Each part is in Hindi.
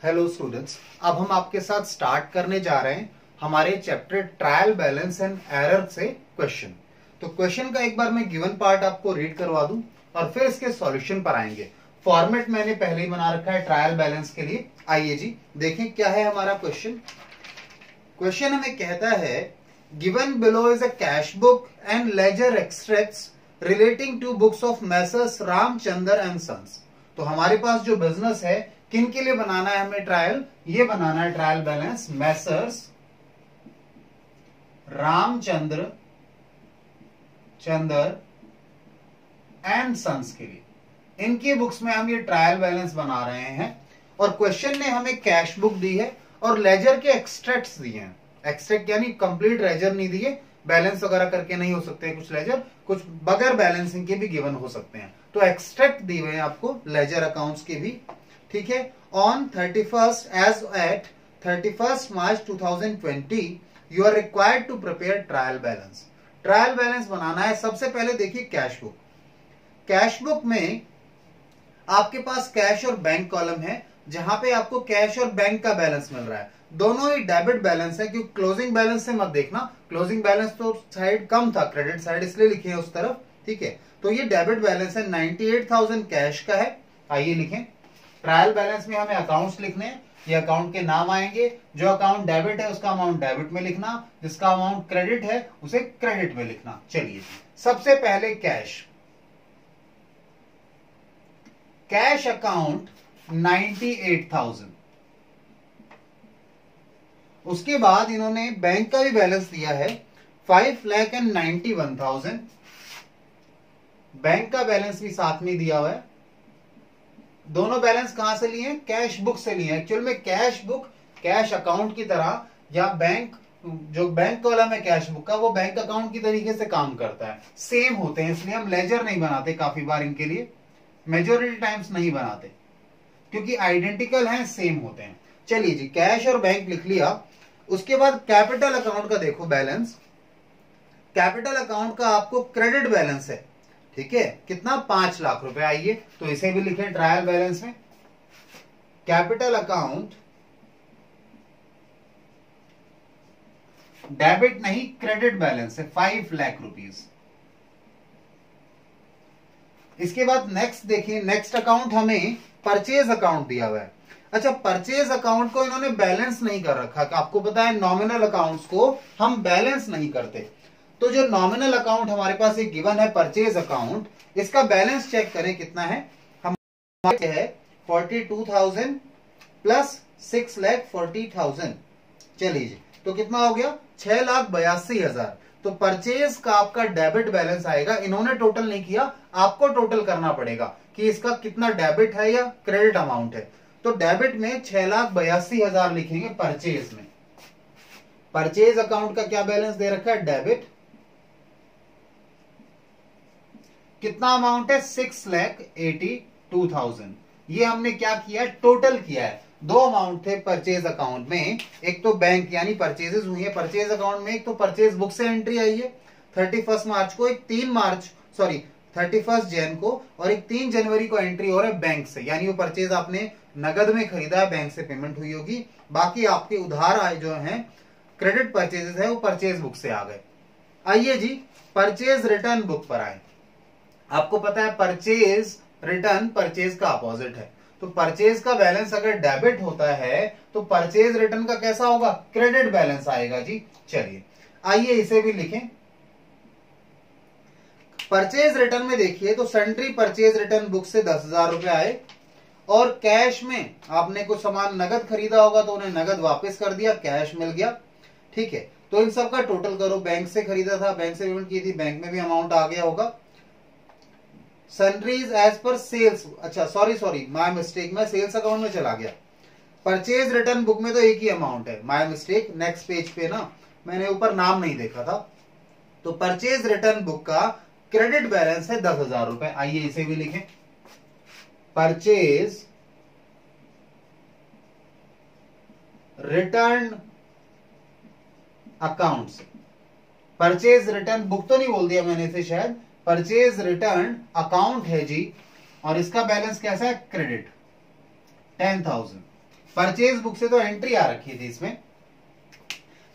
हेलो स्टूडेंट्स, अब हम आपके साथ स्टार्ट करने जा रहे हैं हमारे chapter trial balance and error से क्वेश्चन। तो क्वेश्चन का एक बार मैं गिवन पार्ट आपको रीड करवा दूं और फिर इसके सॉल्यूशन पर आएंगे। फॉर्मेट मैंने पहले ही बना रखा है ट्रायल बैलेंस के लिए। आइए जी देखें क्या है हमारा क्वेश्चन। क्वेश्चन हमें कहता है given below is a cash book and ledger extracts relating to books of Messrs Ramchandra and sons. तो हमारे पास जो बिजनेस है किन के लिए बनाना है हमें ट्रायल, ये बनाना है trial balance Messrs Ramchandra and sons के लिए। इनकी बुक्स में हम ये ट्रायल बैलेंस बना रहे हैं और क्वेश्चन ने हमें कैश बुक दी है और लेजर के एक्सट्रैक्ट्स दिए हैं। एक्सट्रैक्ट यानी कंप्लीट लेजर नहीं दिए, बैलेंस वगैरह करके नहीं हो सकते हैं कुछ लेजर, कुछ बगैर बैलेंसिंग के भी गिवन हो सकते हैं। तो एक्सट्रैक्ट दिए हुए हैं आपको लेजर अकाउंट्स के भी, ठीक है। On 31st as at 31st March 2020 you are required to prepare trial balance. Trial balance बनाना है। सबसे पहले देखिए कैश बुक। कैश बुक में आपके पास कैश और बैंक कॉलम है जहां पे आपको कैश और बैंक का बैलेंस मिल रहा है। दोनों ही डेबिट बैलेंस है, क्योंकि क्लोजिंग बैलेंस से मत देखना, क्लोजिंग बैलेंस तो साइड कम था, क्रेडिट साइड इसलिए लिखे हैं उस तरफ, ठीक है। तो ये डेबिट बैलेंस है, 98,000 कैश का है। आइए लिखें। ट्रायल बैलेंस में हमें अकाउंट्स लिखने हैं, ये अकाउंट के नाम आएंगे। जो अकाउंट डेबिट है उसका अमाउंट डेबिट में लिखना, जिसका अमाउंट क्रेडिट है उसे क्रेडिट में लिखना। चलिए सबसे पहले कैश अकाउंट 98,000। उसके बाद इन्होंने बैंक का भी बैलेंस दिया है 5,91,000। बैंक का बैलेंस भी साथ में दिया हुआ है। दोनों बैलेंस कहां से लिए हैं? कैश बुक से लिए हैं। एक्चुअल में कैश बुक कैश अकाउंट की तरह, या बैंक जो बैंक कॉलम है कैश बुक का वो बैंक अकाउंट की तरीके से काम करता है, सेम होते हैं। इसलिए हम लेजर नहीं बनाते, काफी बार इनके लिए मेजोरिटी टाइम्स नहीं बनाते क्योंकि आइडेंटिकल हैं, सेम होते हैं। चलिए जी कैश और बैंक लिख लिया। उसके बाद कैपिटल अकाउंट का देखो बैलेंस। कैपिटल अकाउंट का आपको क्रेडिट बैलेंस है, ठीक है, कितना? 5 लाख रुपए। आइए तो इसे भी लिखें ट्रायल बैलेंस में। कैपिटल अकाउंट डेबिट नहीं क्रेडिट बैलेंस है 5 लाख रुपीस। इसके बाद नेक्स्ट देखिए, नेक्स्ट अकाउंट हमें परचेज अकाउंट दिया हुआ है। अच्छा, परचेज अकाउंट को इन्होंने बैलेंस नहीं कर रखा। आपको पता है नॉमिनल अकाउंट्स को हम बैलेंस नहीं करते। तो जो नॉमिनल अकाउंट हमारे पास एक गिवन है परचेज अकाउंट, इसका बैलेंस चेक करें कितना है। हमारे है 42,000 प्लस 6,40,000। चलिए तो कितना हो गया? 6,82,000। तो परचेज का आपका डेबिट बैलेंस आएगा। इन्होंने टोटल नहीं किया, आपको टोटल करना पड़ेगा कि इसका कितना डेबिट है या क्रेडिट अमाउंट है। तो डेबिट में 6,82,000 लिखेंगे परचेज में। परचेज अकाउंट का क्या बैलेंस दे रखा है? डेबिट। कितना अमाउंट है? 6,82,000। ये हमने क्या किया? टोटल किया है। दो अमाउंट थे परचेज अकाउंट में, एक तो बैंक यानी परचेजेस हुई है परचेज अकाउंट में, एक तो परचेज बुक से एंट्री आई है 31 मार्च को, एक 31 जैन को, और एक 3 जनवरी को एंट्री हो रहा है बैंक से, यानी वो परचेज आपने नगद में खरीदा है, बैंक से पेमेंट हुई होगी। बाकी आपके उधार आए जो हैं क्रेडिट परचेजेस है वो परचेज बुक से आ गए। आइए जी परचेज रिटर्न बुक पर आए। आपको पता है परचेज रिटर्न परचेज का अपोजिट है। तो परचेज का बैलेंस अगर डेबिट होता है तो परचेज रिटर्न का कैसा होगा? क्रेडिट बैलेंस आएगा जी। चलिए आइए इसे भी लिखें। परचेज रिटर्न में देखिए तो सन्ड्री परचेज रिटर्न बुक से 10,000 रुपए आए, और कैश में आपने कुछ सामान नगद खरीदा होगा तो उन्हें नगद वापस कर दिया, कैश मिल गया, ठीक है। तो इन सब का टोटल करो। बैंक से खरीदा था, बैंक से पेमेंट की थी, बैंक में भी अमाउंट आ गया होगा। सन्ड्रीज एज पर सेल्स, अच्छा सॉरी माय मिस्टेक, मैं सेल्स अकाउंट में चला गया। परचेज रिटर्न बुक में तो एक ही अमाउंट है, माय मिस्टेक। नेक्स्ट पेज पे ना मैंने ऊपर नाम नहीं देखा था। तो परचेज रिटर्न बुक का क्रेडिट बैलेंस है 10,000 रुपए। आइए इसे भी लिखें। परचेज रिटर्न अकाउंट से, परचेज रिटर्न बुक तो नहीं बोल दिया मैंने इसे शायद, परचेज रिटर्न अकाउंट है जी, और इसका बैलेंस कैसा है? क्रेडिट 10,000। परचेज बुक से तो एंट्री आ रखी थी इसमें।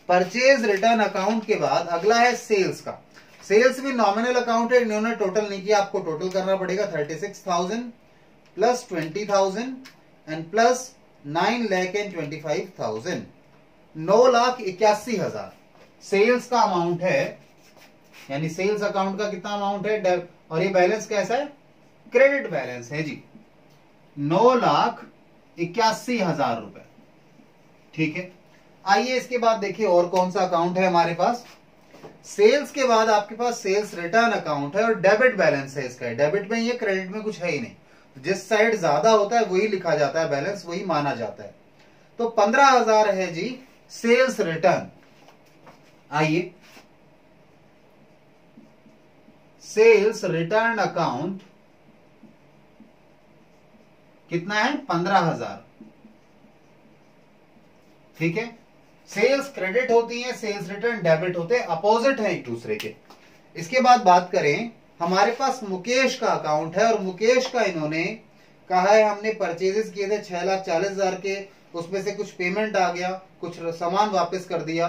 परचेज रिटर्न अकाउंट के बाद अगला है सेल्स का। सेल्स भी नॉमिनल अकाउंट है, इन्होंने टोटल नहीं किया, आपको टोटल करना पड़ेगा 36,000 प्लस 20,000 एंड प्लस 9,25,000, 9,81,000 सेल्स का अमाउंट है, यानी सेल्स अकाउंट का कितना अमाउंट है, और ये बैलेंस कैसा है, क्रेडिट बैलेंस है जी, 9,81,000 रुपए। ठीक है, आइए इसके बाद देखिए और कौन सा अकाउंट है हमारे पास। सेल्स के बाद आपके पास सेल्स रिटर्न अकाउंट है और डेबिट बैलेंस है इसका। डेबिट में ये, क्रेडिट में कुछ है ही नहीं, जिस साइड ज्यादा होता है वही लिखा जाता है, बैलेंस वही माना जाता है। तो 15,000 है जी सेल्स रिटर्न। आइए सेल्स रिटर्न अकाउंट कितना है, 15,000। ठीक है, सेल्स क्रेडिट होती है, सेल्स रिटर्न डेबिट होते हैं, अपोजिट है एक दूसरे के। इसके बाद बात करें, हमारे पास मुकेश का अकाउंट है और मुकेश का इन्होंने कहा है हमने परचेजेस किए थे 6,40,000 के, उसमें से कुछ पेमेंट आ गया, कुछ सामान वापस कर दिया।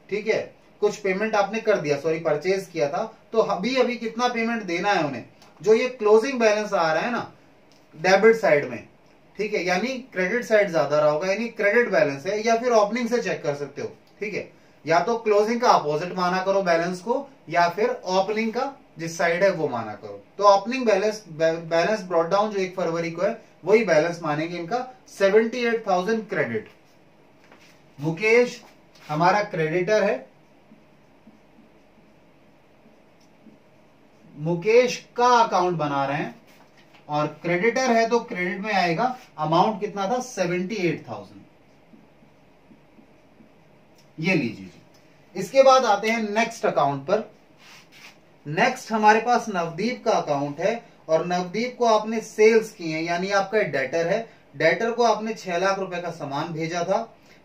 ठीक है, कुछ पेमेंट आपने कर दिया, सॉरी परचेज किया था, तो अभी अभी कितना पेमेंट देना है उन्हें, जो ये क्लोजिंग बैलेंस आ रहा है ना डेबिट साइड में। ठीक है, यानी क्रेडिट साइड ज्यादा रहा होगा, यानी क्रेडिट बैलेंस है, या फिर ओपनिंग से चेक कर सकते हो। ठीक है, या तो क्लोजिंग का अपोजिट माना करो बैलेंस को, या फिर ओपनिंग का जिस साइड है वो माना करो। तो ओपनिंग बैलेंस ब्रॉट डाउन जो 1 फरवरी को है वही बैलेंस मानेंगे इनका, 78,000 क्रेडिट। मुकेश हमारा क्रेडिटर है, मुकेश का अकाउंट बना रहे हैं, और क्रेडिटर है तो क्रेडिट में आएगा, अमाउंट कितना था 78,000, ये लीजिए। इसके बाद आते हैं नेक्स्ट अकाउंट पर। नेक्स्ट हमारे पास नवदीप का अकाउंट है, और नवदीप को आपने सेल्स की है, यानी आपका डेटर है, डेटर को आपने 6 लाख रुपए का सामान भेजा था,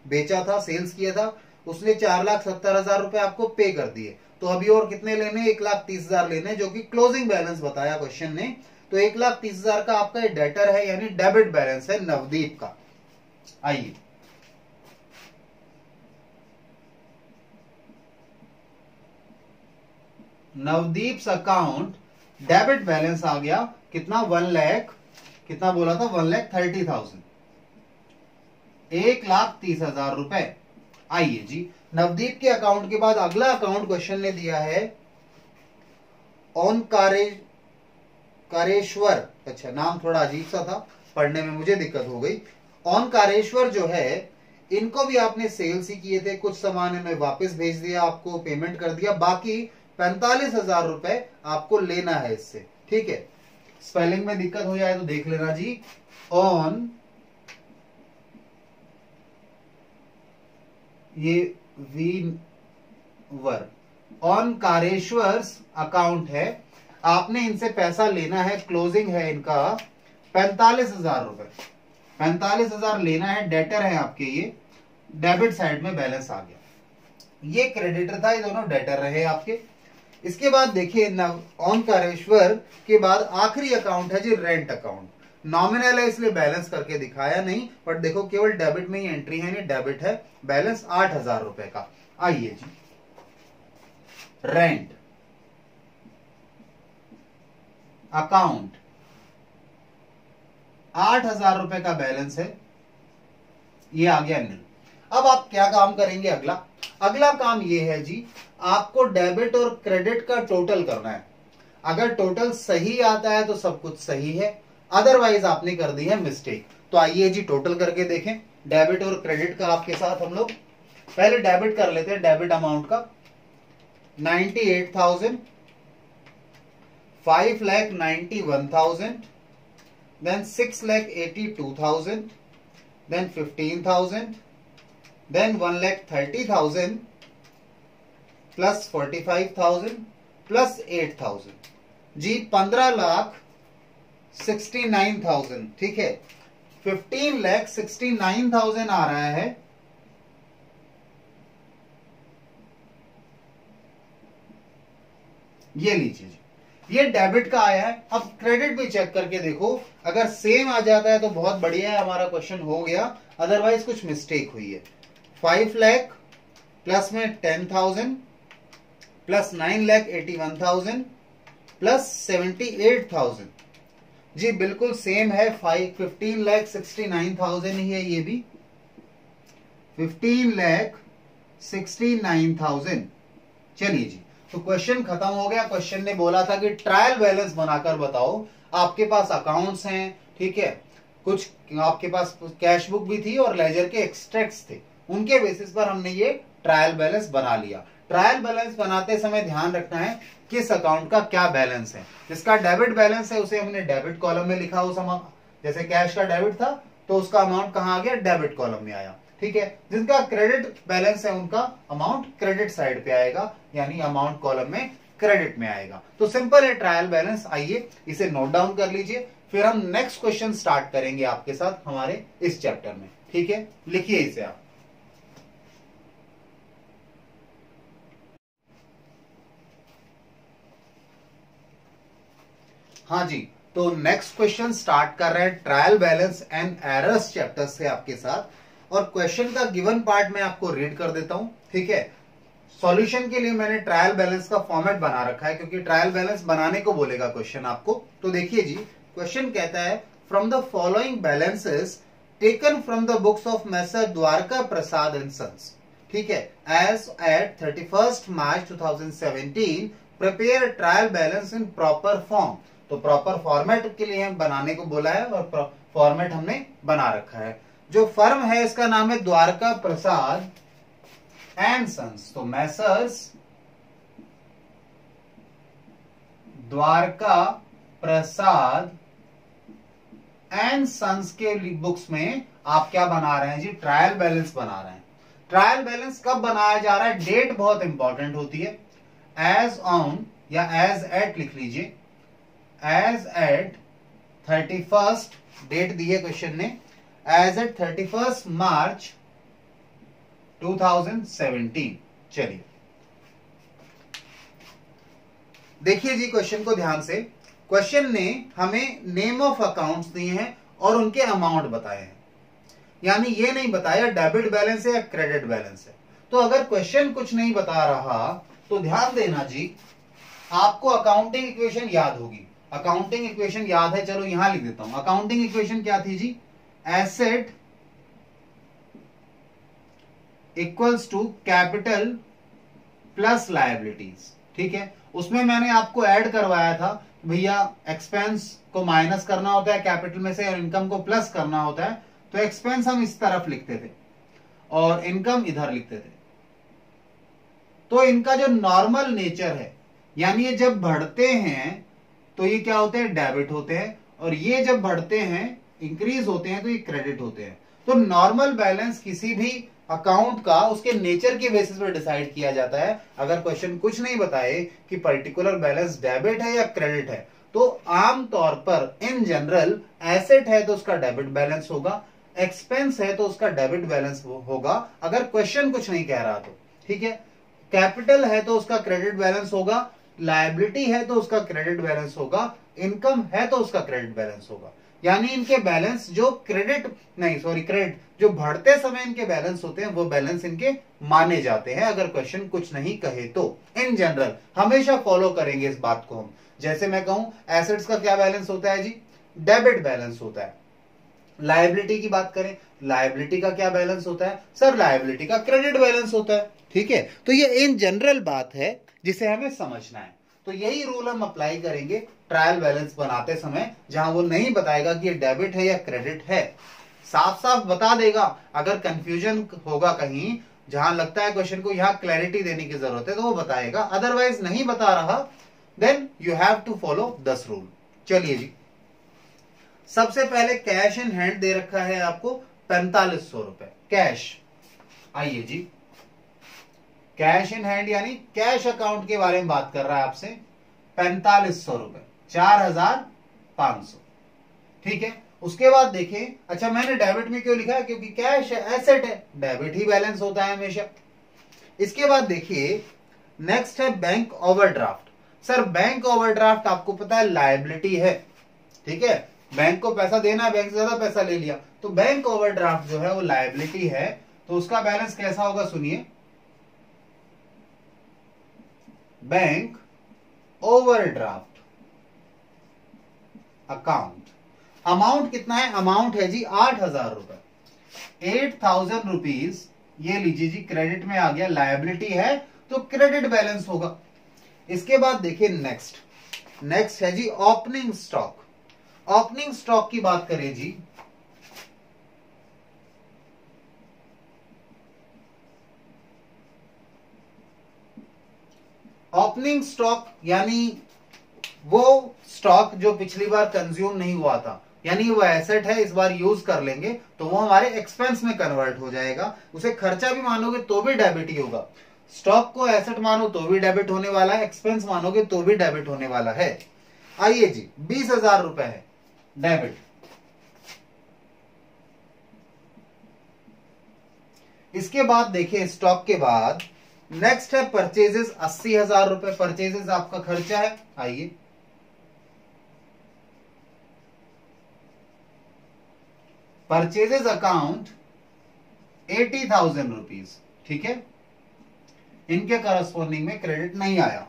बेचा था, सेल्स किया था, उसने 4,70,000 रुपए आपको पे कर दिए। तो अभी और कितने लेने, 1,30,000 लेने, जो कि क्लोजिंग बैलेंस बताया क्वेश्चन ने। तो 1,30,000 का आपका डेटर है, यानी डेबिट बैलेंस है नवदीप का। आइए नवदीप अकाउंट डेबिट बैलेंस आ गया कितना, 1 लाख, कितना बोला था, 1,30,000, 1,30,000 रुपए। आइए जी, नवदीप के अकाउंट के बाद अगला अकाउंट क्वेश्चन ने दिया है ओंकारेश्वर, अच्छा नाम थोड़ा अजीब सा था, पढ़ने में मुझे दिक्कत हो गई। ओंकारेश्वर जो है, इनको भी आपने सेल्स ही किए थे, कुछ सामान इन्हें वापस भेज दिया, आपको पेमेंट कर दिया, बाकी 45,000 रुपए आपको लेना है इससे। ठीक है, स्पेलिंग में दिक्कत हो जाए तो देख लेना जी। ऑन, ये वीवर, ओंकारेश्वर अकाउंट है, आपने इनसे पैसा लेना है, क्लोजिंग है इनका 45,000 रुपए, 45,000 लेना है, डेटर है आपके, ये डेबिट साइड में बैलेंस आ गया। ये क्रेडिटर था, ये दोनों डेटर रहे आपके। इसके बाद देखिए ओंकारेश्वर के बाद आखिरी अकाउंट है जी रेंट अकाउंट। नॉमिनल है इसलिए बैलेंस करके दिखाया नहीं, बट देखो केवल डेबिट में ही एंट्री है, नहीं डेबिट है, बैलेंस 8,000 रुपए का। आइए जी, रेंट अकाउंट 8,000 रुपए का बैलेंस है, ये आ गया नील। अब आप क्या काम करेंगे, अगला काम ये है जी, आपको डेबिट और क्रेडिट का टोटल करना है। अगर टोटल सही आता है तो सब कुछ सही है, अदरवाइज आपने कर दी है मिस्टेक। तो आइए जी टोटल करके देखें, डेबिट और क्रेडिट का आपके साथ हम लोग पहले डेबिट कर लेते हैं। डेबिट अमाउंट का 98,000, 5,91,000, then 6,82,000, then 15,000, then 1,30,000 plus 45,000 plus 8,000 जी 15,69,000। ठीक है, 15,69,000 आ रहा है, ये लीजिए जी। ये डेबिट का आया है। अब क्रेडिट भी चेक करके देखो, अगर सेम आ जाता है तो बहुत बढ़िया है, हमारा क्वेश्चन हो गया, अदरवाइज कुछ मिस्टेक हुई है। 5 लाख प्लस में 10,000 प्लस 9,81,000 प्लस 78,000, जी बिल्कुल सेम है। 15,69,000 ही है, ये भी 15,69,000। चलिए जी, तो क्वेश्चन खत्म हो गया। क्वेश्चन ने बोला था कि ट्रायल बैलेंस बनाकर बताओ। आपके पास अकाउंट्स हैं, ठीक है, कुछ आपके पास कैश बुक भी थी और लेजर के एक्सट्रैक्ट्स थे, उनके बेसिस पर हमने ये ट्रायल बैलेंस बना लिया। ट्रायल बैलेंस बनाते समय ध्यान रखना है किस अकाउंट का क्या बैलेंस है। जिसका डेबिट बैलेंस है उसे हमने डेबिट कॉलम में लिखा, उस अमाउंट, जैसे कैश का डेबिट था तो उसका अमाउंट कहां आ गया, डेबिट कॉलम में आया, ठीक है। जिनका क्रेडिट बैलेंस है उनका अमाउंट क्रेडिट साइड पे आएगा, यानी अमाउंट कॉलम में क्रेडिट में आएगा। तो सिंपल है ट्रायल बैलेंस। आइए इसे नोट डाउन कर लीजिए, फिर हम नेक्स्ट क्वेश्चन स्टार्ट करेंगे आपके साथ हमारे इस चैप्टर में, ठीक है। लिखिए इसे आप। हाँ जी, तो नेक्स्ट क्वेश्चन स्टार्ट कर रहे हैं trial balance and errors chapter से आपके साथ। और क्वेश्चन का गिवन पार्ट मैं आपको रीड कर देता हूं, ठीक है। सॉल्यूशन के लिए मैंने ट्रायल बैलेंस का फॉर्मेट बना रखा है, क्योंकि ट्रायल बैलेंस बनाने को बोलेगा क्वेश्चन आपको। तो देखिए जी, क्वेश्चन कहता है from the following balances taken from the books of Messrs Dwarka Prasad and sons, ठीक है, as at 31 March 2017 prepare trial balance in proper form. तो प्रॉपर फॉर्मेट के लिए हम बनाने को बोला है और फॉर्मेट हमने बना रखा है। जो फर्म है इसका नाम है द्वारका प्रसाद एंड सन्स। तो Messrs Dwarka Prasad and sons के बुक्स में आप क्या बना रहे हैं जी, ट्रायल बैलेंस बना रहे हैं। ट्रायल बैलेंस कब बनाया जा रहा है, डेट बहुत इंपॉर्टेंट होती है। एज ऑन या एज एट लिख लीजिए, एज एट 31, डेट दी है क्वेश्चन ने, एज एट 31 मार्च 2017। चलिए देखिए जी क्वेश्चन को ध्यान से। क्वेश्चन ने हमें नेम ऑफ अकाउंट्स दिए हैं और उनके अमाउंट बताए हैं, यानी ये नहीं बताया डेबिट बैलेंस है या क्रेडिट बैलेंस है। तो अगर क्वेश्चन कुछ नहीं बता रहा तो ध्यान देना जी, आपको अकाउंटिंग इक्वेशन याद होगी। अकाउंटिंग इक्वेशन याद है, चलो यहां लिख देता हूं। अकाउंटिंग इक्वेशन क्या थी जी, asset equals to capital plus liabilities, ठीक है। उसमें मैंने आपको ऐड करवाया था भैया, एक्सपेंस को माइनस करना होता है कैपिटल में से और इनकम को प्लस करना होता है। तो एक्सपेंस हम इस तरफ लिखते थे और इनकम इधर लिखते थे। तो इनका जो नॉर्मल नेचर है, यानी ये जब बढ़ते हैं तो ये क्या होते हैं, डेबिट होते हैं, और ये जब बढ़ते हैं इंक्रीज होते हैं तो ये क्रेडिट होते हैं। तो नॉर्मल बैलेंस किसी भी अकाउंट का उसके नेचर के बेसिस पर डिसाइड किया जाता है। अगर क्वेश्चन कुछ नहीं बताए कि पर्टिकुलर बैलेंस डेबिट है या क्रेडिट है, तो आमतौर पर इन जनरल एसेट है तो उसका डेबिट बैलेंस होगा, एक्सपेंस है तो उसका डेबिट बैलेंस होगा, अगर क्वेश्चन कुछ नहीं कह रहा तो, ठीक है। कैपिटल है तो उसका क्रेडिट बैलेंस होगा, लायबिलिटी है तो उसका क्रेडिट बैलेंस होगा, इनकम है तो उसका क्रेडिट बैलेंस होगा। यानी इनके बैलेंस जो क्रेडिट जो बढ़ते समय इनके बैलेंस होते हैं वो बैलेंस इनके माने जाते हैं, अगर क्वेश्चन कुछ नहीं कहे तो। इन जनरल हमेशा फॉलो करेंगे इस बात को हम। जैसे मैं कहूं एसेट्स का क्या बैलेंस होता है जी, डेबिट बैलेंस होता है। लायबिलिटी की बात करें, लायबिलिटी का क्या बैलेंस होता है, सर लायबिलिटी का क्रेडिट बैलेंस होता है, ठीक है। तो ये इन जनरल बात है जिसे हमें समझना है। तो यही रूल हम अप्लाई करेंगे ट्रायल बैलेंस बनाते समय, जहां वो नहीं बताएगा कि ये डेबिट है या क्रेडिट है, साफ साफ बता देगा। अगर कंफ्यूजन होगा कहीं, जहां लगता है क्वेश्चन को यहां क्लैरिटी देने की जरूरत है, तो वो बताएगा। अदरवाइज नहीं बता रहा, then you have to follow 10 rule. चलिए जी, सबसे पहले कैश इन हैंड दे रखा है आपको 4500 रुपए कैश। आइए जी, कैश इन हैंड यानी कैश अकाउंट के बारे में बात कर रहा है आपसे। 4500 रुपए, 4500, ठीक है। उसके बाद देखिए, अच्छा मैंने डेबिट में क्यों लिखा है, क्योंकि कैश है, एसेट है, डेबिट ही बैलेंस होता है हमेशा। इसके बाद देखिए नेक्स्ट है bank overdraft. Sir bank overdraft आपको पता है लायबिलिटी है, ठीक है, बैंक को पैसा देना है, बैंक से ज्यादा पैसा ले लिया, तो बैंक ओवरड्राफ्ट जो है वो लायबिलिटी है, तो उसका बैलेंस कैसा होगा सुनिए, बैंक ओवरड्राफ्ट अकाउंट। अमाउंट कितना है, अमाउंट है जी 8,000 रुपए, 8,000 रुपीज, ये लीजिए जी क्रेडिट में आ गया, लायबिलिटी है तो क्रेडिट बैलेंस होगा। इसके बाद देखिए नेक्स्ट है जी ओपनिंग स्टॉक। ओपनिंग स्टॉक की बात करें जी, ओपनिंग स्टॉक यानी वो स्टॉक जो पिछली बार कंज्यूम नहीं हुआ था, यानी वो एसेट है, इस बार यूज कर लेंगे तो वो हमारे एक्सपेंस में कन्वर्ट हो जाएगा, उसे खर्चा भी मानोगे तो भी डेबिट ही होगा। स्टॉक को एसेट मानो तो भी डेबिट होने वाला है, एक्सपेंस मानोगे तो भी डेबिट होने वाला है। आइए जी 20,000 रुपए है डेबिट। इसके बाद देखिए स्टॉक के बाद नेक्स्ट है परचेजेस, 80,000 रुपए परचेजेस आपका खर्चा है। आइए परचेजेस अकाउंट 80,000 रुपीज, ठीक है, इनके करस्पॉन्डिंग में क्रेडिट नहीं आया।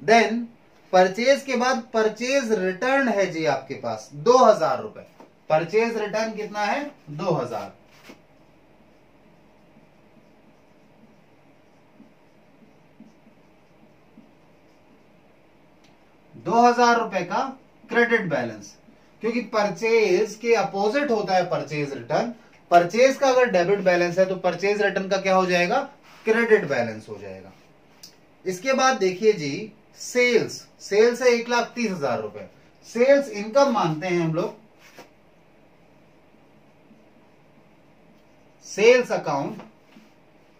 देन परचेज के बाद परचेज रिटर्न है जी आपके पास 2,000 रुपए, परचेज रिटर्न कितना है 2,000। ₹2,000 का क्रेडिट बैलेंस, क्योंकि परचेज के अपोजिट होता है परचेज रिटर्न। परचेज का अगर डेबिट बैलेंस है तो परचेज रिटर्न का क्या हो जाएगा, क्रेडिट बैलेंस हो जाएगा। इसके बाद देखिए जी सेल्स, सेल्स है 1,30,000 रुपए, सेल्स इनकम मानते हैं हम लोग। सेल्स अकाउंट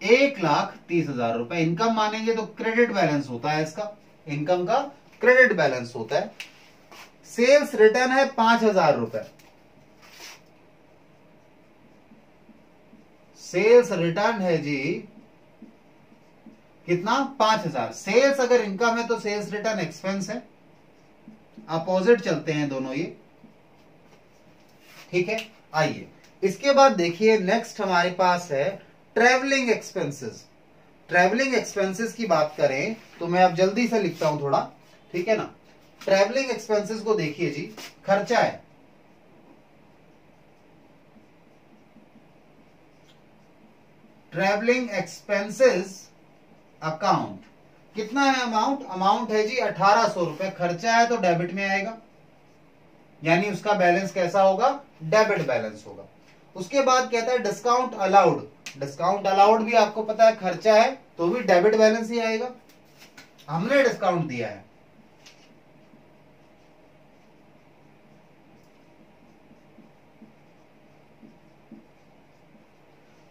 1,30,000 रुपए इनकम मानेंगे तो क्रेडिट बैलेंस होता है, इसका इनकम का क्रेडिट बैलेंस होता है। सेल्स रिटर्न है 5,000 रुपए, सेल्स रिटर्न है जी कितना 5,000। सेल्स अगर इनकम है तो सेल्स रिटर्न एक्सपेंस है, अपोजिट चलते हैं दोनों ये, ठीक है। आइए इसके बाद देखिए नेक्स्ट हमारे पास है ट्रेवलिंग एक्सपेंसेस। ट्रेवलिंग एक्सपेंसेस की बात करें तो मैं अब जल्दी से लिखता हूं थोड़ा, ठीक है ना। ट्रेवलिंग एक्सपेंसेस को देखिए जी, खर्चा है, ट्रेवलिंग एक्सपेंसेस अकाउंट कितना है, अमाउंट, अमाउंट है जी 1,800 रुपए, खर्चा है तो डेबिट में आएगा, यानी उसका बैलेंस कैसा होगा, डेबिट बैलेंस होगा। उसके बाद कहता है डिस्काउंट अलाउड, डिस्काउंट अलाउड भी आपको पता है खर्चा है तो भी डेबिट बैलेंस ही आएगा, हमने डिस्काउंट दिया है।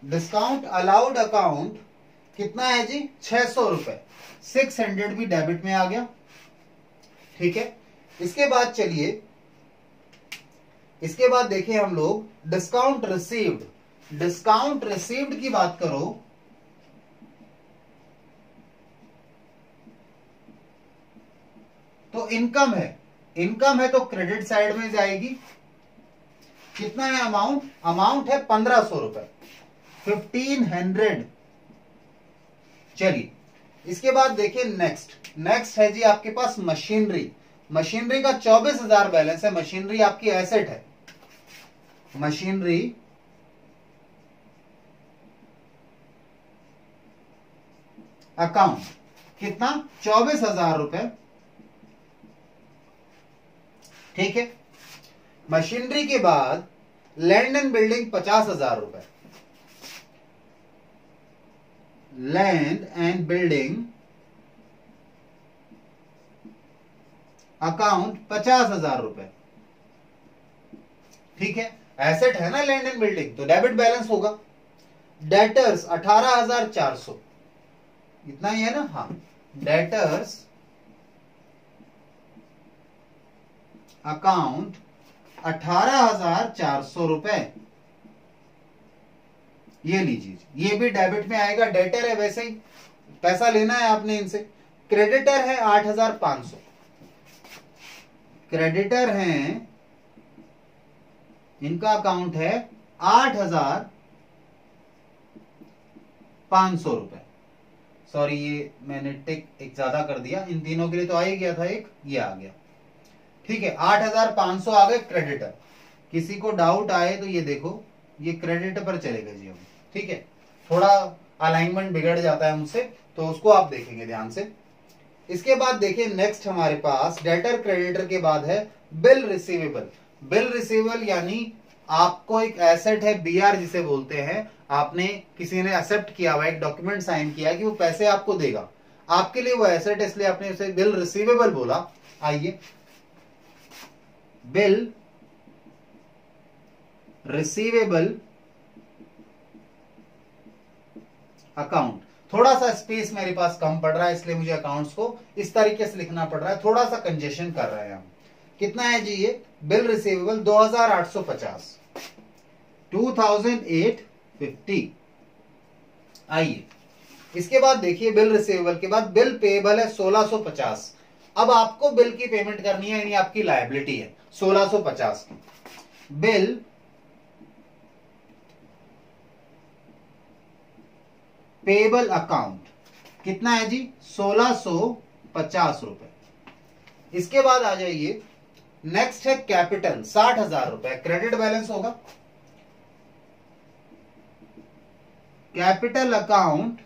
डिस्काउंट अलाउड अकाउंट कितना है जी 600 रुपए, 600 भी डेबिट में आ गया, ठीक है। इसके बाद चलिए, इसके बाद देखिए हम लोग डिस्काउंट रिसीव्ड, डिस्काउंट रिसीव्ड की बात करो तो इनकम है, इनकम है तो क्रेडिट साइड में जाएगी। कितना है अमाउंट, अमाउंट है 1,500 रुपए, 1,500। चलिए इसके बाद देखिए नेक्स्ट है जी आपके पास मशीनरी। मशीनरी का 24,000 बैलेंस है, मशीनरी आपकी एसेट है, मशीनरी अकाउंट कितना 24,000 रुपए, ठीक है। मशीनरी के बाद लैंड एंड बिल्डिंग 50,000 रुपए, लैंड एंड बिल्डिंग अकाउंट 50,000 रुपए, ठीक है। एसेट है ना लैंड एंड बिल्डिंग तो डेबिट बैलेंस होगा। डेटर्स 18,400, इतना ही है ना, हाँ। डेटर्स अकाउंट 18,400 रुपए, ये लीजिए, ये भी डेबिट में आएगा, डेटर है वैसे ही पैसा लेना है आपने इनसे, क्रेडिटर है 8,500, क्रेडिटर हैं, इनका अकाउंट है 8,500 रुपए। सॉरी, ये मैंने टिक एक ज्यादा कर दिया, इन तीनों के लिए तो आ ही गया था एक, ये आ गया। ठीक है, 8,500 आ गए क्रेडिटर। किसी को डाउट आए तो ये देखो, ये क्रेडिटर पर चलेगा जी हम। ठीक है, थोड़ा अलाइनमेंट बिगड़ जाता है मुझसे, तो उसको आप देखेंगे ध्यान से। इसके बाद देखिए नेक्स्ट हमारे पास डेटर क्रेडिटर के बाद है बिल रिसीवेबल। बिल रिसीवेबल यानी आपको एक एसेट है, बीआर जिसे बोलते हैं, आपने किसी ने एक्सेप्ट किया हुआ, एक डॉक्यूमेंट साइन किया कि वो पैसे आपको देगा, आपके लिए वो एसेट, इसलिए आपने उसे बिल रिसीवेबल बोला। आइए, बिल रिसीवेबल अकाउंट, थोड़ा सा स्पेस मेरे पास कम पड़ रहा है, इसलिए मुझे अकाउंट्स को इस तरीके से लिखना पड़ रहा है, थोड़ा सा कंजेशन कर रहे हैं हम। कितना है जी ये बिल रिसीवेबल? 2,850, 2,850। आइए, इसके बाद देखिए बिल रिसीवेबल के बाद बिल पेएबल है 1,650। अब आपको बिल की पेमेंट करनी है, यानी आपकी लायबिलिटी है 1,650 की। बिल पेएबल अकाउंट कितना है जी? 1,650 रुपए। इसके बाद आ जाइए, नेक्स्ट है कैपिटल 60,000 रुपए, क्रेडिट बैलेंस होगा। कैपिटल अकाउंट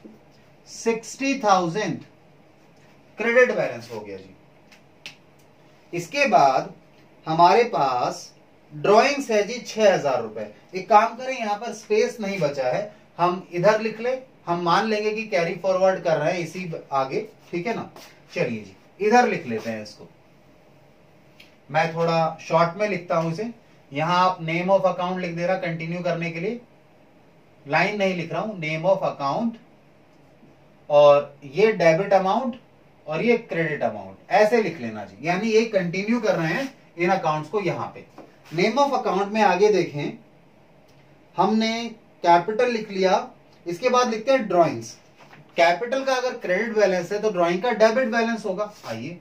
60,000 क्रेडिट बैलेंस हो गया जी। इसके बाद हमारे पास ड्राइंग्स है जी 6,000 रुपए। एक काम करें, यहां पर स्पेस नहीं बचा है, हम इधर लिख ले, हम मान लेंगे कि कैरी फॉरवर्ड कर रहे हैं इसी आगे, ठीक है ना। चलिए जी, इधर लिख लेते हैं इसको, मैं थोड़ा शॉर्ट में लिखता हूं इसे। यहां आप नेम ऑफ अकाउंट लिख दे रहा कंटिन्यू करने के लिए, लाइन नहीं लिख रहा हूं, नेम ऑफ अकाउंट, और ये डेबिट अमाउंट और ये क्रेडिट अमाउंट, ऐसे लिख लेना जी, यानी ये कंटिन्यू कर रहे हैं इन अकाउंट्स को। यहां पे नेम ऑफ अकाउंट में आगे देखें, हमने कैपिटल लिख लिया, इसके बाद लिखते हैं ड्राइंग्स। कैपिटल का अगर क्रेडिट बैलेंस है तो ड्राइंग का डेबिट बैलेंस होगा। आइए,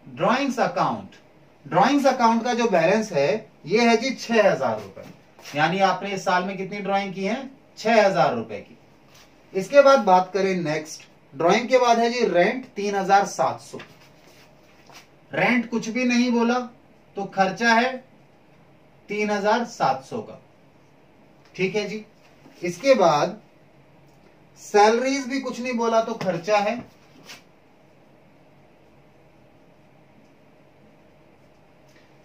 ड्राइंग्स अकाउंट, ड्राइंग्स अकाउंट का जो बैलेंस है ये है जी 6,000 रुपए, यानी आपने इस साल में कितनी ड्राइंग की है? 6,000 रुपए की। इसके बाद बात करें नेक्स्ट, ड्राइंग के बाद है जी रेंट 3,700। रेंट कुछ भी नहीं बोला तो खर्चा है 3,700 का, ठीक है जी। इसके बाद सैलरीज भी कुछ नहीं बोला तो खर्चा है,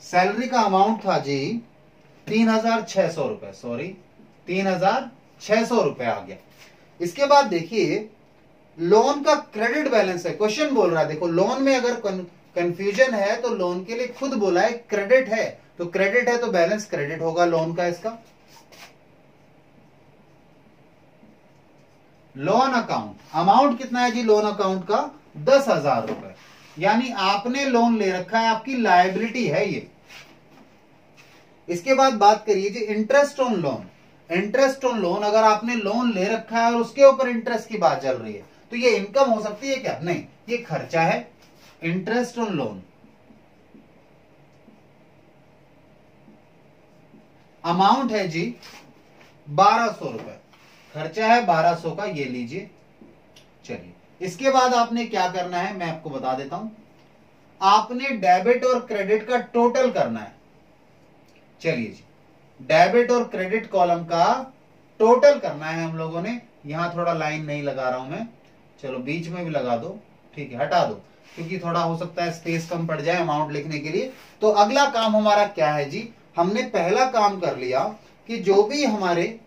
सैलरी का अमाउंट था जी 3,600 रुपए, सॉरी 3,600 रुपए आ गया। इसके बाद देखिए लोन का क्रेडिट बैलेंस है, क्वेश्चन बोल रहा है, देखो लोन में अगर कंफ्यूजन है तो लोन के लिए खुद बोला है क्रेडिट है, तो क्रेडिट है तो बैलेंस क्रेडिट होगा लोन का। इसका लोन अकाउंट, अमाउंट कितना है जी लोन अकाउंट का? 10,000 रुपए, यानी आपने लोन ले रखा है, आपकी लायबिलिटी है ये। इसके बाद बात करिए जी interest on loan. Interest on loan, अगर आपने लोन ले रखा है और उसके ऊपर इंटरेस्ट की बात चल रही है तो ये इनकम हो सकती है क्या? नहीं, ये खर्चा है। इंटरेस्ट ऑन लोन, अमाउंट है जी 1,200 रुपए, खर्चा है 1,200 का, ये लीजिए। चलिए, इसके बाद आपने क्या करना है मैं आपको बता देता हूं, आपने डेबिट और क्रेडिट का टोटल करना है। चलिए जी, डेबिट और क्रेडिट कॉलम का टोटल करना है हम लोगों ने। यहां थोड़ा लाइन नहीं लगा रहा हूं मैं, चलो बीच में भी लगा दो, ठीक है, हटा दो, क्योंकि थोड़ा हो सकता है स्पेस कम पड़ जाए अमाउंट लिखने के लिए। तो अगला काम हमारा क्या है जी, हमने पहला काम कर लिया कि जो भी हमारे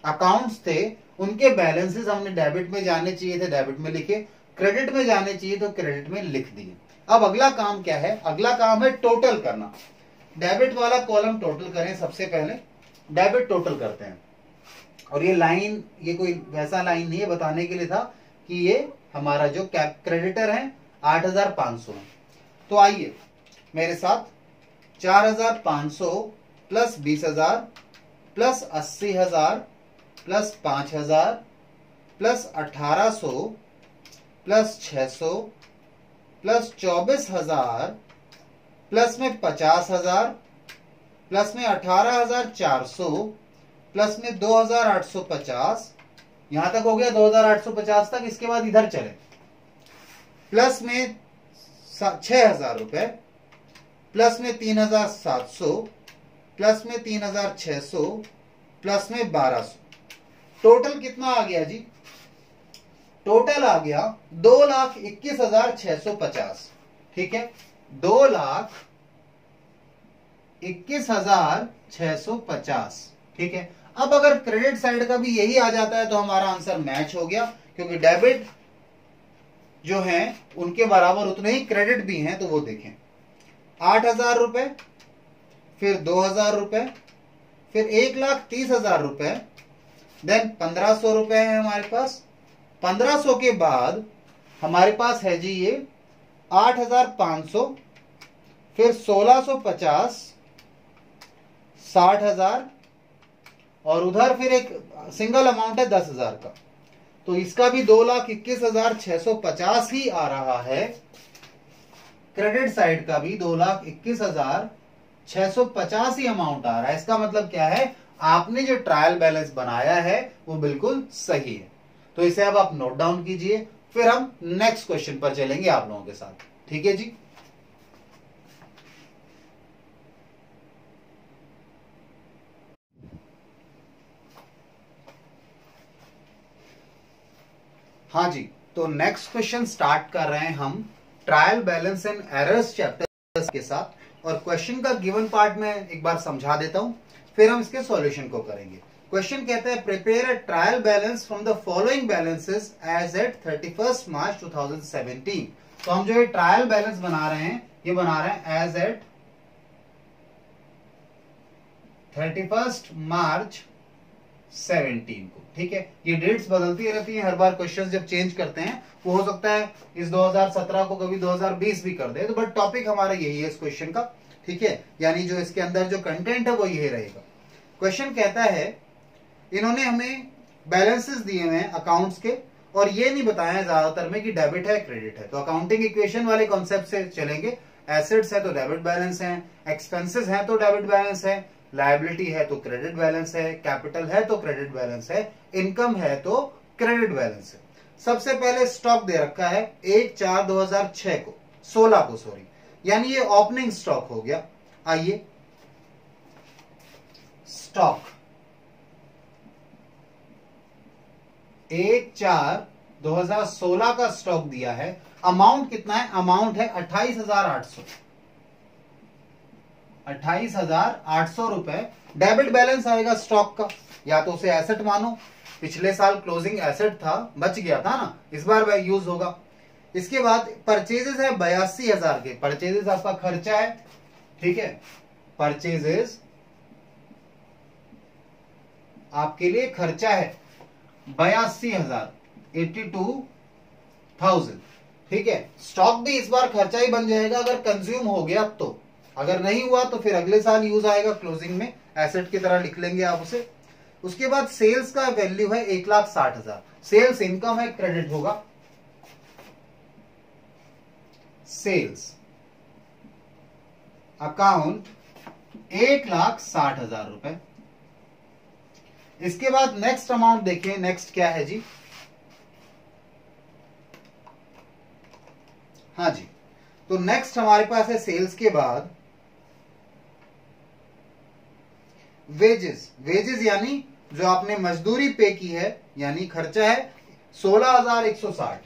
अकाउंट्स थे उनके बैलेंसेस हमने डेबिट में जाने चाहिए थे, डेबिट में लिखे, क्रेडिट में जाने चाहिए तो क्रेडिट में लिख दिए। अब अगला काम क्या है? अगला काम है टोटल करना। डेबिट वाला कॉलम टोटल करें, सबसे पहले डेबिट टोटल करते हैं। और ये लाइन, ये कोई वैसा लाइन नहीं है, बताने के लिए था कि ये हमारा जो क्रेडिटर है 8,500 है। तो आइए मेरे साथ, 4,500 plus 20,000 plus 80,000 plus 5000 plus 1800 plus 600 plus 24,000 plus में 50,000 प्लस में 18,400 प्लस में 2,850, यहां तक हो गया 2,850 तक। इसके बाद इधर चले, प्लस में 6,000 रुपए प्लस में 3,700 प्लस में 3,600 प्लस में 1,200। टोटल कितना आ गया जी? टोटल आ गया 2,21,650। ठीक है, 2,21,650। ठीक है, अब अगर क्रेडिट साइड का भी यही आ जाता है तो हमारा आंसर मैच हो गया, क्योंकि डेबिट जो है उनके बराबर उतने ही क्रेडिट भी हैं। तो वो देखें, 8,000 रुपए, फिर 2,000 रुपए, फिर 1,30,000 रुपए, देन 1,500 रुपए है हमारे पास। 1,500 के बाद हमारे पास है जी ये 8,500, फिर 1,650, 60,000, और उधर फिर एक सिंगल अमाउंट है 10,000 का। तो इसका भी 2,21,650 ही आ रहा है। क्रेडिट साइड का भी 2,21,650 ही अमाउंट आ रहा है। इसका मतलब क्या है? आपने जो ट्रायल बैलेंस बनाया है वो बिल्कुल सही है। तो इसे अब आप नोट डाउन कीजिए, फिर हम नेक्स्ट क्वेश्चन पर चलेंगे आप लोगों के साथ। ठीक है जी। हाँ जी, तो नेक्स्ट क्वेश्चन स्टार्ट कर रहे हैं हम trial balance and errors chapter के साथ। और क्वेश्चन का गिवन पार्ट में एक बार समझा देता हूं, फिर हम इसके सॉल्यूशन को करेंगे। क्वेश्चन कहता है prepare a trial balance from the following balances as at 31 March 2017। तो हम जो ये ट्रायल बैलेंस बना रहे हैं, ये बना रहे हैं एज एट 31 मार्च 17 को। ठीक है, ये डेट्स बदलती रहती हैं हर बार, क्वेश्चंस जब चेंज करते हैं। वो हो सकता है इस 2017 को कभी 2020 भी कर दे, तो बट टॉपिक हमारा यही है इस क्वेश्चन का। ठीक है, यानी जो इसके अंदर जो कंटेंट है वो यही रहेगा। क्वेश्चन कहता है, इन्होंने हमें बैलेंसेस दिए हुए हैं अकाउंट्स के, और ये नहीं बताया ज्यादातर में कि डेबिट है क्रेडिट है। तो अकाउंटिंग इक्वेशन वाले कॉन्सेप्ट से चलेंगे। एसेट्स है तो डेबिट बैलेंस है, एक्सपेंसेस है तो डेबिट बैलेंस है, लायबिलिटी है तो क्रेडिट बैलेंस है, कैपिटल है तो क्रेडिट बैलेंस है, इनकम है तो क्रेडिट बैलेंस है। सबसे पहले स्टॉक दे रखा है 1/4/2006 को, 16 को सॉरी, यानी ये ओपनिंग स्टॉक हो गया। आइए, स्टॉक 1/4/2016 का स्टॉक दिया है। अमाउंट कितना है? अमाउंट है 28,800, 28,800 रुपए। डेबिट बैलेंस आएगा स्टॉक का, या तो उसे एसेट मानो, पिछले साल क्लोजिंग एसेट था, बच गया था ना, इस बार वह यूज होगा। इसके बाद परचेजेस है 82,000 के, परचेजेस आपका खर्चा है। ठीक है, परचेजेस आपके लिए खर्चा है 82,000, 82,000। ठीक है, स्टॉक भी इस बार खर्चा ही बन जाएगा अगर कंज्यूम हो गया तो, अगर नहीं हुआ तो फिर अगले साल यूज आएगा क्लोजिंग में, एसेट की तरह लिख लेंगे आप उसे। उसके बाद सेल्स का वैल्यू है 1,60,000, सेल्स इनकम है, क्रेडिट होगा। सेल्स अकाउंट 1,60,000 रुपए। इसके बाद नेक्स्ट अमाउंट देखिए, नेक्स्ट क्या है जी? हाँ जी, तो नेक्स्ट हमारे पास है सेल्स के बाद वेजेस। वेजेस यानी जो आपने मजदूरी पे की है, यानी खर्चा है 16,160।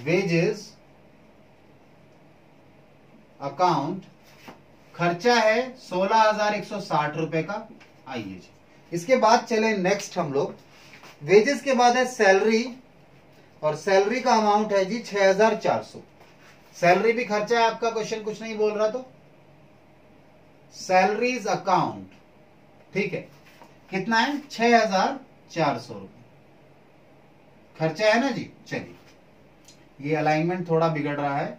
वेजेस अकाउंट खर्चा है 16,160 रुपए का। आइए जी, इसके बाद चले नेक्स्ट हम लोग। वेजेस के बाद है सैलरी, और सैलरी का अमाउंट है जी 6,400। सैलरी भी खर्चा है आपका, क्वेश्चन कुछ नहीं बोल रहा तो। सैलरीज अकाउंट, ठीक है, कितना है? 6,400 रुपए खर्चा है ना जी। चलिए, ये अलाइनमेंट थोड़ा बिगड़ रहा है,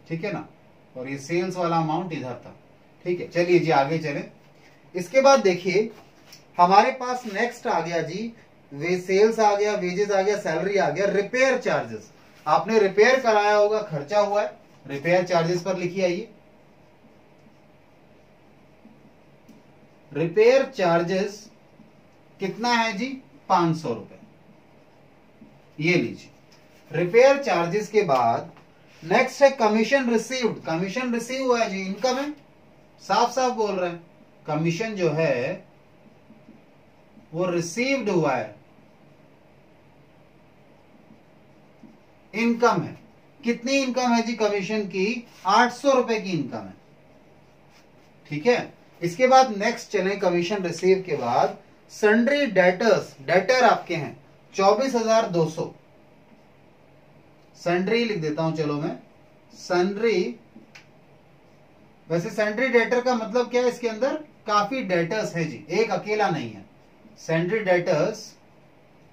ठीक है ना, और ये सेल्स वाला अमाउंट इधर था। ठीक है, चलिए जी आगे चले। इसके बाद देखिए हमारे पास नेक्स्ट आ गया जी, वे सेल्स आ गया, वेजेस आ गया, सैलरी आ गया, रिपेयर चार्जेस। आपने रिपेयर कराया होगा, खर्चा हुआ है, रिपेयर चार्जेस पर लिखिए। आइए, रिपेयर चार्जेस कितना है जी, 500 रुपए, ये लीजिए रिपेयर चार्जेस के बाद। नेक्स्ट है कमीशन रिसीव्ड। कमीशन रिसीव हुआ है जी, इनकम है, साफ साफ बोल रहे हैं, कमीशन जो है वो रिसीव्ड हुआ है, इनकम है। कितनी इनकम है जी कमीशन की, 800 रुपए की इनकम है, ठीक है। इसके बाद नेक्स्ट चले, कमीशन रिसीव के बाद सन्ड्री डेटर्स, डेटर आपके हैं 24,200, सन्ड्री लिख देता हूं, चलो मैं सन्ड्री। वैसे सन्ड्री डेटर का मतलब क्या है, इसके अंदर काफी डेटर्स है जी, एक अकेला नहीं है, सन्ड्री डेटर्स,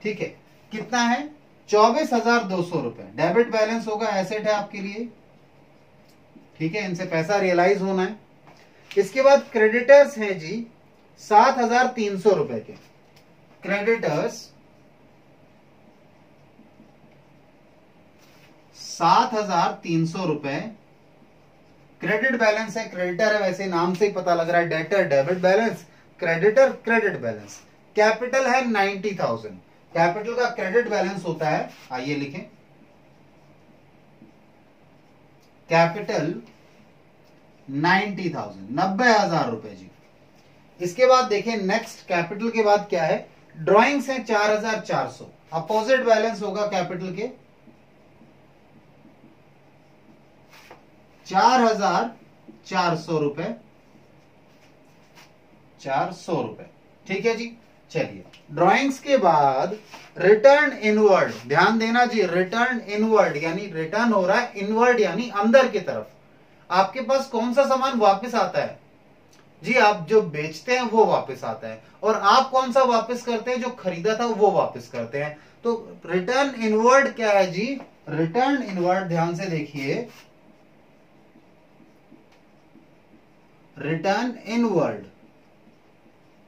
ठीक है। कितना है, 24,200 रुपए। डेबिट बैलेंस होगा, एसेट है आपके लिए, ठीक है, इनसे पैसा रियलाइज होना है। इसके बाद क्रेडिटर्स हैं जी 7,300 रुपए के, क्रेडिटर्स 7,300 रुपए। क्रेडिट बैलेंस है, क्रेडिटर है, वैसे नाम से ही पता लग रहा है, debtor debit balance, creditor credit balance. Capital है 90,000, कैपिटल का क्रेडिट बैलेंस होता है, आइए लिखें, कैपिटल 90,000, 90,000 रुपए जी। इसके बाद देखें नेक्स्ट, कैपिटल के बाद क्या है, ड्राइंग्स है 4,400, अपोजिट बैलेंस होगा कैपिटल के 4,400 रुपए, 400 रुपए, ठीक है जी। चलिए, ड्राइंग्स के बाद रिटर्न इनवर्ड, ध्यान देना जी, रिटर्न इनवर्ड यानी रिटर्न हो रहा है इनवर्ड यानी अंदर की तरफ। आपके पास कौन सा सामान वापस आता है जी, आप जो बेचते हैं वो वापस आता है, और आप कौन सा वापस करते हैं, जो खरीदा था वो वापस करते हैं। तो रिटर्न इनवर्ड क्या है जी, रिटर्न इनवर्ड ध्यान से देखिए, रिटर्न इनवर्ड,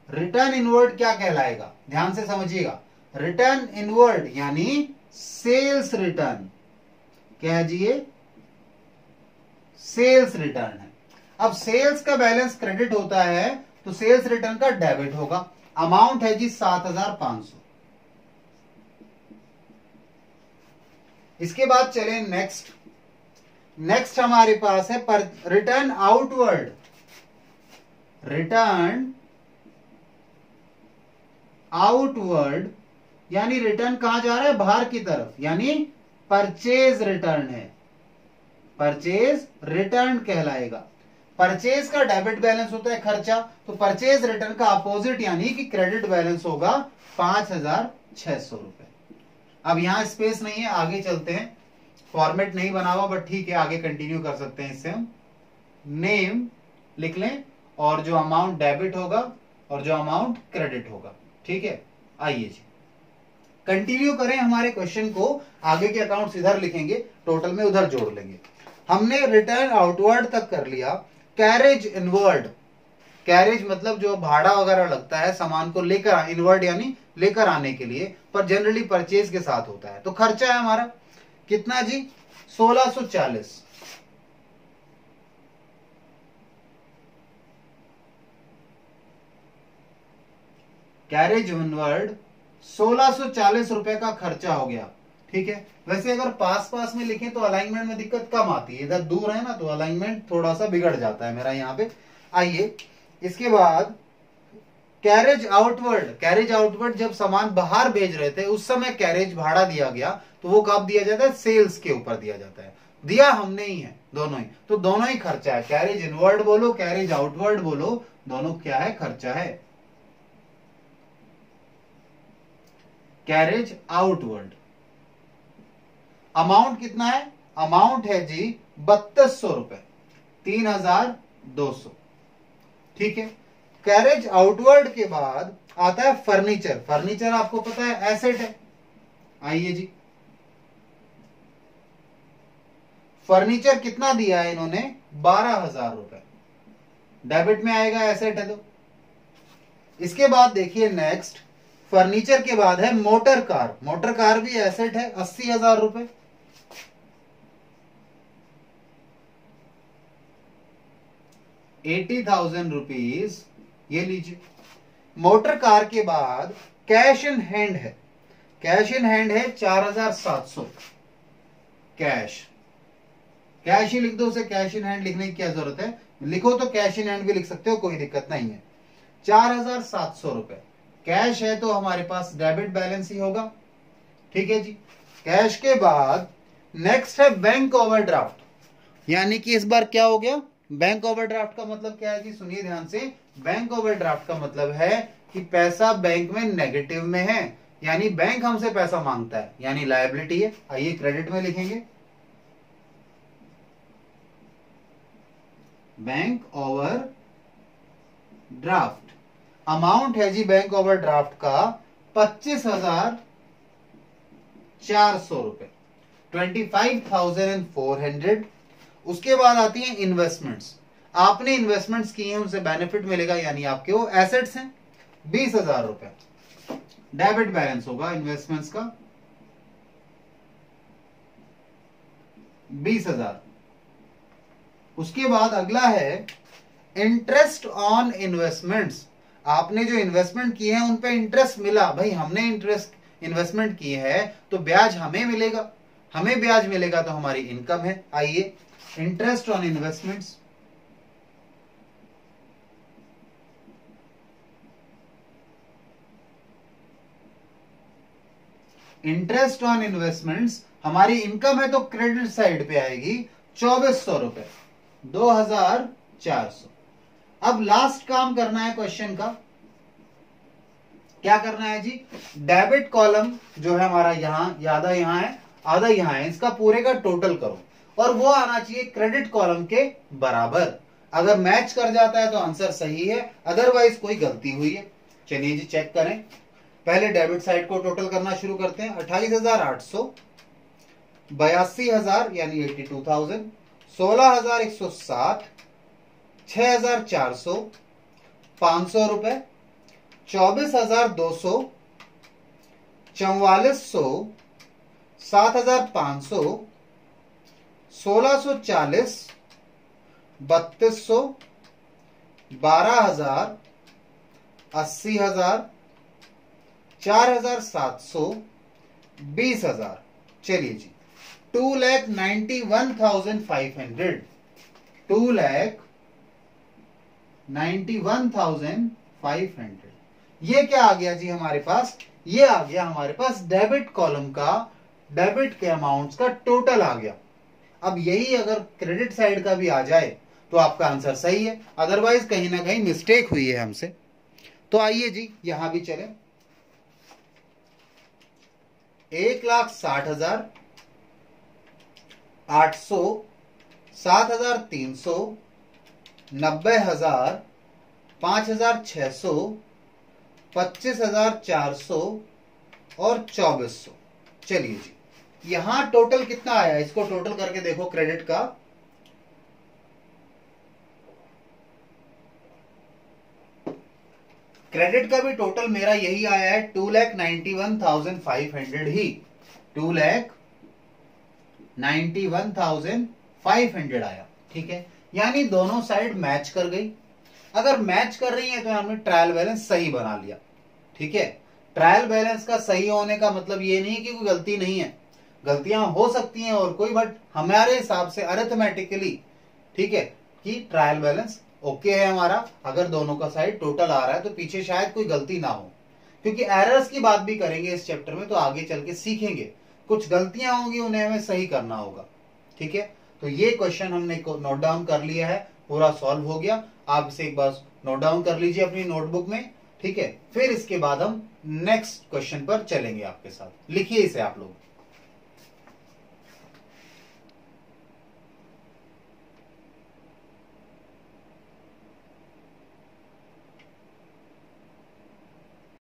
रिटर्न इनवर्ड क्या कहलाएगा, ध्यान से समझिएगा। रिटर्न इनवर्ड यानी सेल्स रिटर्न, क्या है जी, ये सेल्स रिटर्न है। अब सेल्स का बैलेंस क्रेडिट होता है तो सेल्स रिटर्न का डेबिट होगा। अमाउंट है जी 7,500। इसके बाद चले नेक्स्ट, नेक्स्ट हमारे पास है पर रिटर्न आउटवर्ड, रिटर्न आउटवर्ड यानी रिटर्न कहां जा रहा है, बाहर की तरफ, यानी परचेज रिटर्न है, परचेज रिटर्न कहलाएगा। परचेज का डेबिट बैलेंस होता है खर्चा, तो परचेज रिटर्न का अपोजिट यानी कि क्रेडिट बैलेंस होगा 5,600 रुपए। अब यहां स्पेस नहीं है, आगे चलते हैं, फॉर्मेट नहीं बना हुआ बट ठीक है, आगे कंटिन्यू कर सकते हैं। इससे हम नेम लिख लें और जो अमाउंट डेबिट होगा और जो अमाउंट क्रेडिट होगा, ठीक है। आइए जी कंटिन्यू करें हमारे क्वेश्चन को, आगे के अकाउंट्स इधर लिखेंगे, टोटल में उधर जोड़ लेंगे। हमने रिटर्न आउटवर्ड तक कर लिया। कैरेज इनवर्ड, कैरेज मतलब जो भाड़ा वगैरह लगता है सामान को लेकर, इनवर्ड यानी लेकर आने के लिए, पर जनरली परचेज के साथ होता है। तो खर्चा है हमारा कितना जी, 1640। कैरेज इनवर्ड 1640 रुपए का खर्चा हो गया, ठीक है। वैसे अगर पास पास में लिखें तो अलाइनमेंट में दिक्कत कम आती है, इधर दूर है ना तो अलाइनमेंट थोड़ा सा बिगड़ जाता है मेरा यहाँ पे। आइए इसके बाद कैरेज आउटवर्ड, कैरेज आउटवर्ड जब सामान बाहर भेज रहे थे उस समय कैरेज भाड़ा दिया गया, तो वो कब दिया जाता है, सेल्स के ऊपर दिया जाता है। दिया हमने ही है, दोनों ही, तो दोनों ही खर्चा है। कैरेज इनवर्ड बोलो, कैरेज आउटवर्ड बोलो, दोनों क्या है, खर्चा है। कैरेज आउटवर्ड अमाउंट कितना है, अमाउंट है जी 3200 रुपए, 3,200, ठीक है। कैरेज आउटवर्ड के बाद आता है फर्नीचर। फर्नीचर आपको पता है एसेट है। आइए जी, फर्नीचर कितना दिया है इन्होंने, 12,000 रुपए, डेबिट में आएगा, एसेट है तो। इसके बाद देखिए नेक्स्ट, फर्नीचर के बाद है मोटर कार। मोटर कार भी एसेट है, 80,000 रुपए। ₹80,000 ये लीजिए। मोटर कार के बाद कैश इन हैंड है, कैश इन हैंड है 4,700। कैश ही लिख दो, उसे कैश इन हैंड लिखने की क्या जरूरत है, लिखो तो कैश इन हैंड भी लिख सकते हो, कोई दिक्कत नहीं है। 4,700 रुपए कैश है, तो हमारे पास डेबिट बैलेंस ही होगा। ठीक है जी। कैश के बाद नेक्स्ट है बैंक ओवरड्राफ्ट, यानी कि इस बार क्या हो गया, बैंक ओवरड्राफ्ट का मतलब क्या है जी, सुनिए ध्यान से। बैंक ओवरड्राफ्ट का मतलब है कि पैसा बैंक में नेगेटिव में है, यानी बैंक हमसे पैसा मांगता है, यानी लायबिलिटी है। आइए क्रेडिट में लिखेंगे, बैंक ओवरड्राफ्ट। अमाउंट है जी बैंक ओवरड्राफ्ट का 25,400 रुपए, 25,400। उसके बाद आती हैं इन्वेस्टमेंट्स। आपने इन्वेस्टमेंट्स किए हैं, उनसे बेनिफिट मिलेगा, यानी आपके वो एसेट्स हैं। 20,000 रुपए डेबिट बैलेंस होगा इन्वेस्टमेंट्स का, 20,000। उसके बाद अगला है इंटरेस्ट ऑन इन्वेस्टमेंट्स। आपने जो इन्वेस्टमेंट किए हैं उन पे इंटरेस्ट मिला, भाई हमने इंटरेस्ट इन्वेस्टमेंट की है तो ब्याज हमें मिलेगा, हमें ब्याज मिलेगा तो हमारी इनकम है। आइए interest on investments, interest on investments हमारी इनकम है तो क्रेडिट साइड पे आएगी 2,400 रुपए, 2,400। अब लास्ट काम करना है क्वेश्चन का, क्या करना है जी, डेबिट कॉलम जो है हमारा यहां, आधा यहां है आधा यहां है, इसका पूरे का टोटल करो और वो आना चाहिए क्रेडिट कॉलम के बराबर। अगर मैच कर जाता है तो आंसर सही है, अदरवाइज कोई गलती हुई है। चलिए जी चेक करें। पहले डेबिट साइड को टोटल करना शुरू करते हैं। 28,800, 82,000 यानी 82,000, 16,160, 6,400, 500 रुपए, 24,200, 4400, 7,500, 1,640, 3,200, 12,000, 80,000, 4,700, 20,000। चलिए जी 2,91,500, 2,91,500। ये क्या आ गया जी हमारे पास, ये आ गया हमारे पास डेबिट कॉलम का, डेबिट के अमाउंट्स का टोटल आ गया। अब यही अगर क्रेडिट साइड का भी आ जाए तो आपका आंसर सही है, अदरवाइज कहीं ना कहीं मिस्टेक हुई है हमसे। तो आइए जी यहां भी चले। 1,60,000, 800, 7,300, 90,000, 5,600, 25,400 और 2,400। चलिए जी यहां टोटल कितना आया, इसको टोटल करके देखो क्रेडिट का। क्रेडिट का भी टोटल मेरा यही आया है, 2,91,500 ही, 2,91,500 आया। ठीक है, यानी दोनों साइड मैच कर गई। अगर मैच कर रही है तो हमने ट्रायल बैलेंस सही बना लिया। ठीक है, ट्रायल बैलेंस का सही होने का मतलब ये नहीं कि कोई गलती नहीं है, गलतियां हो सकती हैं और कोई, बट हमारे हिसाब से अरिथमेटिकली ठीक है कि ट्रायल बैलेंस ओके है हमारा। अगर दोनों का साइड टोटल आ रहा है तो पीछे शायद कोई गलती ना हो, क्योंकि एरर्स की बात भी करेंगे इस चैप्टर में, तो आगे चल के सीखेंगे कुछ गलतियां होंगी, उन्हें हमें सही करना होगा। ठीक है, तो ये क्वेश्चन हमने नोट डाउन कर लिया है, पूरा सॉल्व हो गया। आप इसे एक बार नोट डाउन कर लीजिए अपनी नोटबुक में। ठीक है, फिर इसके बाद हम नेक्स्ट क्वेश्चन पर चलेंगे आपके साथ। लिखिए इसे आप लोग।